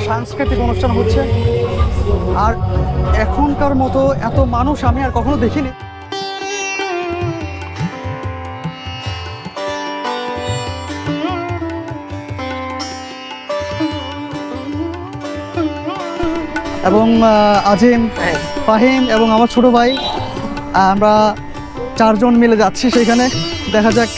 সাংস্কৃতিক অনুষ্ঠান হচ্ছে। আর এখনকার মতো এত মানুষ আমি আর কখনো দেখিনি। এবং আজিম, ফাহিম এবং আমার ছোট ভাই, আমরা চারজন মিলে যাচ্ছি সেখানে। দেখা যাক।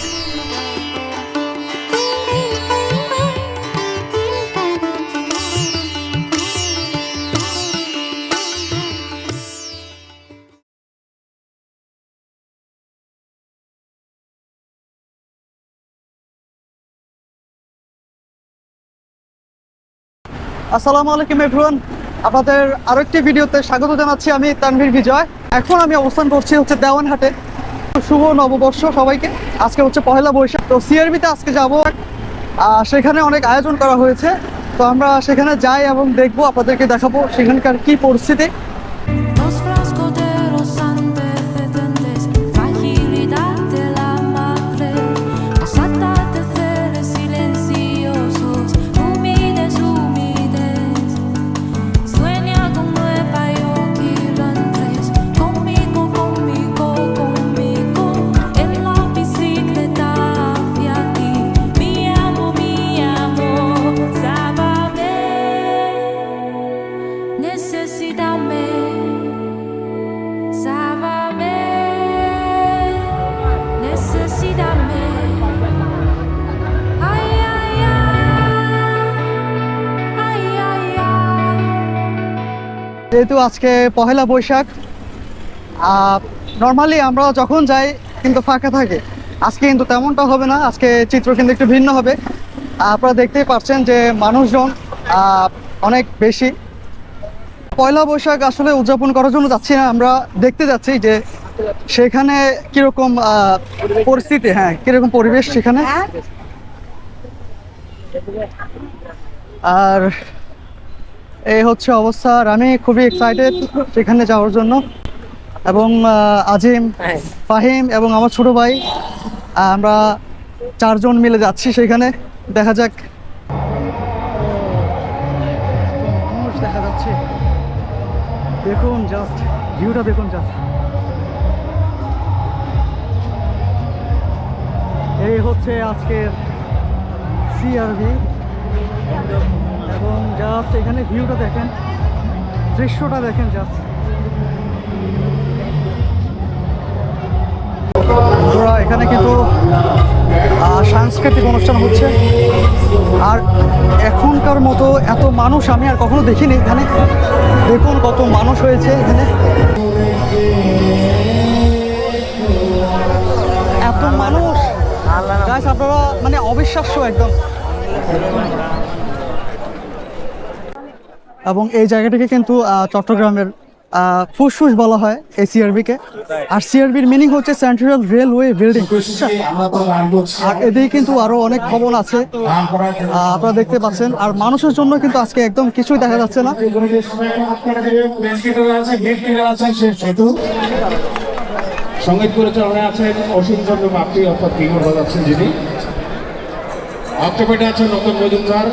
আসসালামু আলাইকুম এভরিওয়ান, আপনাদের আরেকটি ভিডিওতে স্বাগত জানাচ্ছি। আমি তানভীর বিজয়। এখন আমি অবস্থান করছি হচ্ছে দেওয়ানহাটে। শুভ নববর্ষ সবাইকে। আজকে হচ্ছে পহেলা বৈশাখ। তো সিআরবিতে আজকে যাব। সেখানে অনেক আয়োজন করা হয়েছে। তো আমরা সেখানে যাই এবং দেখবো, আপনাদেরকে দেখাবো সেখানকার কি পরিস্থিতি। যেহেতু আজকে পহেলা বৈশাখ, নর্মালি আমরা যখন যাই কিন্তু ফাঁকা থাকে। আজকে কিন্তু তেমনটা হবে না। আজকে চিত্র কিন্তু একটু ভিন্ন হবে। আপনারা দেখতেই পাচ্ছেন যে মানুষজন অনেক বেশি। পয়লা বৈশাখ আসলে উদযাপন করার জন্য যাচ্ছি না, আমরা দেখতে যাচ্ছি যে সেখানে কিরকম পরিস্থিতি, হ্যাঁ কিরকম পরিবেশ সেখানে। আর এই হচ্ছে অবস্থা। আর আমি খুবই এক্সাইটেড সেখানে যাওয়ার জন্য। এবং আজিম, ফাহিম এবং আমার ছোট ভাই, আমরা চারজন মিলে যাচ্ছি সেখানে। দেখা যাক। মানুষ দেখা যাচ্ছে, দেখুন জাস্ট ভিউটা দেখুন জাস্ট। এই হচ্ছে আজকের সিআরবি। এবং জাস্ট এখানে ভিউটা দেখেন, দৃশ্যটা দেখেন জাস্ট। এখানে কিন্তু সাংস্কৃতিক অনুষ্ঠান হচ্ছে। আর এখনকার মতো এত মানুষ আমি আর কখনো দেখিনি এখানে। দেখুন কত মানুষ হয়েছে এখানে, এত মানুষ গাইস, আপনারা মানে অবিশ্বাস্য একদম। এবং এই জায়গাটিকে কিন্তু চট্টগ্রামের ফুসফুস বলা হয় এই সিআরবিকে। আর সিআরবির মিনিং হচ্ছে সেন্ট্রাল রেলওয়ে বিল্ডিং। আর এদিকে কিন্তু আরো অনেক ভবন আছে, আপনারা দেখতে পাচ্ছেন। আর মানুষের জন্য কিন্তু আজকে একদম কিছুই দেখা যাচ্ছে না। সঙ্গীত পরিচালনায় আছেন অসীম চন্দ্র মাপি, অর্থাৎ কিংবর বাজাচ্ছেন যিনি। অক্টোপাইডে আছেন নতুন মজুমদার।